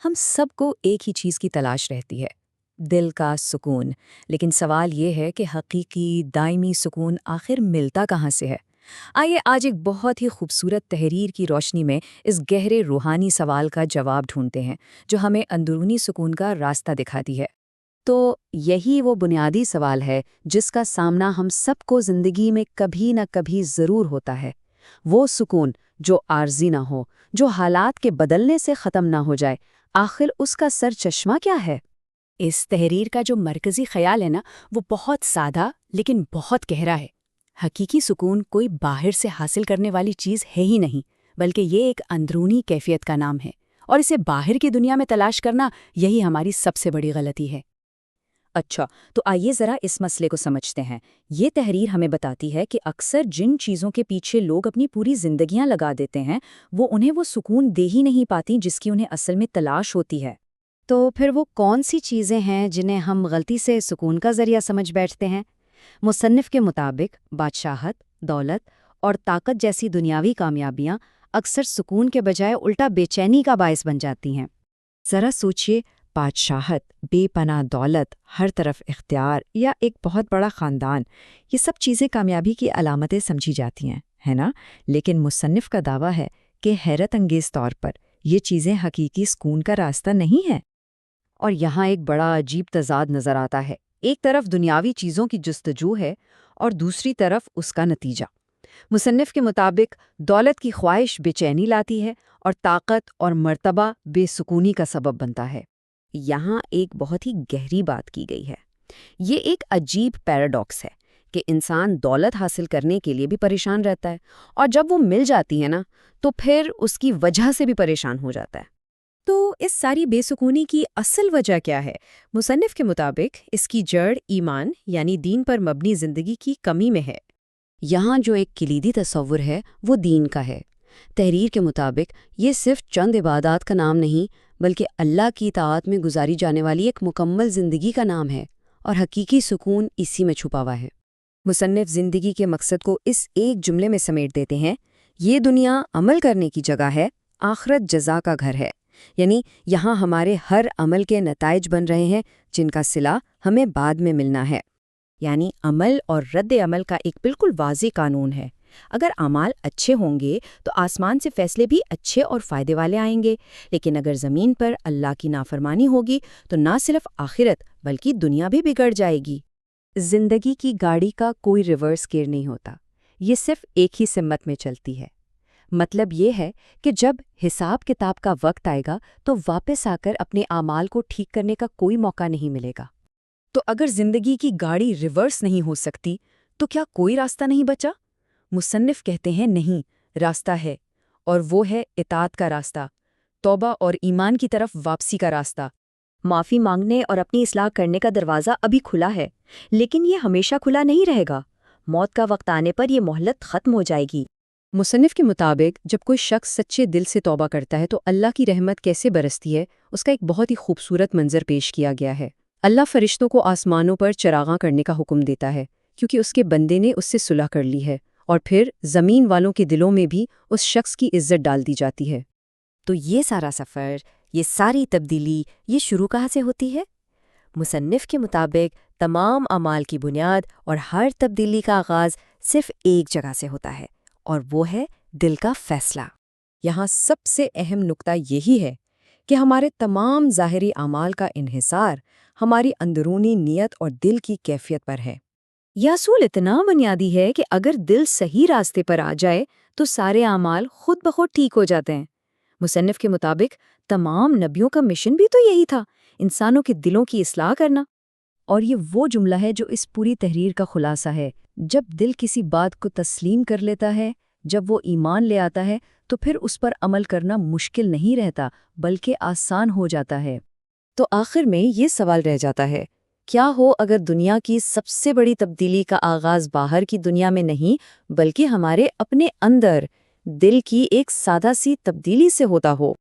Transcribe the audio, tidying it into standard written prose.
ہم سب کو ایک ہی چیز کی تلاش رہتی ہے، دل کا سکون۔ لیکن سوال یہ ہے کہ حقیقی دائمی سکون آخر ملتا کہاں سے ہے؟ آئیے آج ایک بہت ہی خوبصورت تحریر کی روشنی میں اس گہرے روحانی سوال کا جواب ڈھونڈتے ہیں جو ہمیں اندرونی سکون کا راستہ دکھاتی ہے۔ تو یہی وہ بنیادی سوال ہے جس کا سامنا ہم سب کو زندگی میں کبھی نہ کبھی ضرور ہوتا ہے۔ وہ سکون جو عارضی نہ ہو، جو حالات کے بدلنے سے ختم نہ ہو جائے، آخر اس کا سر چشمہ کیا ہے؟ اس تحریر کا جو مرکزی خیال ہے نا، وہ بہت سادہ لیکن بہت گہرا ہے۔ حقیقی سکون کوئی باہر سے حاصل کرنے والی چیز ہے ہی نہیں، بلکہ یہ ایک اندرونی کیفیت کا نام ہے، اور اسے باہر کی دنیا میں تلاش کرنا یہی ہماری سب سے بڑی غلطی ہے۔ اچھا، تو آئیے ذرا اس مسئلے کو سمجھتے ہیں۔ یہ تحریر ہمیں بتاتی ہے کہ اکثر جن چیزوں کے پیچھے لوگ اپنی پوری زندگیاں لگا دیتے ہیں، وہ انہیں وہ سکون دے ہی نہیں پاتی جس کی انہیں اصل میں تلاش ہوتی ہے۔ تو پھر وہ کون سی چیزیں ہیں جنہیں ہم غلطی سے سکون کا ذریعہ سمجھ بیٹھتے ہیں؟ مصنف کے مطابق بادشاہت، دولت اور طاقت جیسی دنیاوی کامیابیاں اکثر سکون کے بجائے الٹا بے چینی کا باعث بن جاتی ہیں۔ ذرا سوچئے، بادشاہت، بے پناہ دولت، ہر طرف اختیار یا ایک بہت بڑا خاندان، یہ سب چیزیں کامیابی کی علامتیں سمجھی جاتی ہیں، ہے نا؟ لیکن مصنف کا دعویٰ ہے کہ حیرت انگیز طور پر یہ چیزیں حقیقی سکون کا راستہ نہیں ہیں۔ اور یہاں ایک بڑا عجیب تضاد نظر آتا ہے۔ ایک طرف دنیاوی چیزوں کی جستجو ہے اور دوسری طرف اس کا نتیجہ۔ مصنف کے مطابق دولت کی خواہش بے چینی لاتی ہے اور طاقت اور مرتبہ بے سکونی کا سبب بنتا ہے۔ یہاں ایک بہت ہی گہری بات کی گئی ہے۔ یہ ایک عجیب پیراڈاکس ہے کہ انسان دولت حاصل کرنے کے لیے بھی پریشان رہتا ہے، اور جب وہ مل جاتی ہے نا، تو پھر اس کی وجہ سے بھی پریشان ہو جاتا ہے۔ تو اس ساری بے سکونی کی اصل وجہ کیا ہے؟ مصنف کے مطابق اس کی جڑ ایمان یعنی دین پر مبنی زندگی کی کمی میں ہے۔ یہاں جو ایک کلیدی تصور ہے وہ دین کا ہے۔ تحریر کے مطابق یہ صرف چند عبادات کا نام نہیں، بلکہ اللہ کی اطاعت میں گزاری جانے والی ایک مکمل زندگی کا نام ہے، اور حقیقی سکون اسی میں چھپا ہوا ہے۔ مصنف زندگی کے مقصد کو اس ایک جملے میں سمیٹ دیتے ہیں: یہ دنیا عمل کرنے کی جگہ ہے، آخرت جزا کا گھر ہے۔ یعنی یہاں ہمارے ہر عمل کے نتائج بن رہے ہیں جن کا صلہ ہمیں بعد میں ملنا ہے۔ یعنی عمل اور رد عمل کا ایک بالکل واضح قانون ہے۔ اگر اعمال اچھے ہوں گے تو آسمان سے فیصلے بھی اچھے اور فائدے والے آئیں گے، لیکن اگر زمین پر اللہ کی نافرمانی ہوگی تو نہ صرف آخرت بلکہ دنیا بھی بگڑ جائے گی۔ زندگی کی گاڑی کا کوئی ریورس گیئر نہیں ہوتا، یہ صرف ایک ہی سمت میں چلتی ہے۔ مطلب یہ ہے کہ جب حساب کتاب کا وقت آئے گا تو واپس آ کر اپنے اعمال کو ٹھیک کرنے کا کوئی موقع نہیں ملے گا۔ تو اگر زندگی کی گاڑی ریورس نہیں ہو سکتی تو کیا کوئی راستہ نہیں بچا؟ مصنف کہتے ہیں نہیں، راستہ ہے، اور وہ ہے اطاعت کا راستہ، توبہ اور ایمان کی طرف واپسی کا راستہ۔ معافی مانگنے اور اپنی اصلاح کرنے کا دروازہ ابھی کھلا ہے، لیکن یہ ہمیشہ کھلا نہیں رہے گا۔ موت کا وقت آنے پر یہ مہلت ختم ہو جائے گی۔ مصنف کے مطابق جب کوئی شخص سچے دل سے توبہ کرتا ہے تو اللہ کی رحمت کیسے برستی ہے، اس کا ایک بہت ہی خوبصورت منظر پیش کیا گیا ہے۔ اللہ فرشتوں کو آسمانوں پر چراغاں کرنے کا حکم دیتا ہے کیونکہ اس کے بندے نے اس سے صلح کر لی ہے، اور پھر زمین والوں کے دلوں میں بھی اس شخص کی عزت ڈال دی جاتی ہے۔ تو یہ سارا سفر، یہ ساری تبدیلی، یہ شروع کہاں سے ہوتی ہے؟ مصنف کے مطابق تمام اعمال کی بنیاد اور ہر تبدیلی کا آغاز صرف ایک جگہ سے ہوتا ہے، اور وہ ہے دل کا فیصلہ۔ یہاں سب سے اہم نقطہ یہی ہے کہ ہمارے تمام ظاہری اعمال کا انحصار ہماری اندرونی نیت اور دل کی کیفیت پر ہے۔ یہ اصول اتنا بنیادی ہے کہ اگر دل صحیح راستے پر آ جائے تو سارے اعمال خود بخود ٹھیک ہو جاتے ہیں۔ مصنف کے مطابق تمام نبیوں کا مشن بھی تو یہی تھا، انسانوں کے دلوں کی اصلاح کرنا۔ اور یہ وہ جملہ ہے جو اس پوری تحریر کا خلاصہ ہے۔ جب دل کسی بات کو تسلیم کر لیتا ہے، جب وہ ایمان لے آتا ہے، تو پھر اس پر عمل کرنا مشکل نہیں رہتا بلکہ آسان ہو جاتا ہے۔ تو آخر میں یہ سوال رہ جاتا ہے، کیا ہو اگر دنیا کی سب سے بڑی تبدیلی کا آغاز باہر کی دنیا میں نہیں بلکہ ہمارے اپنے اندر دل کی ایک سادہ سی تبدیلی سے ہوتا ہو؟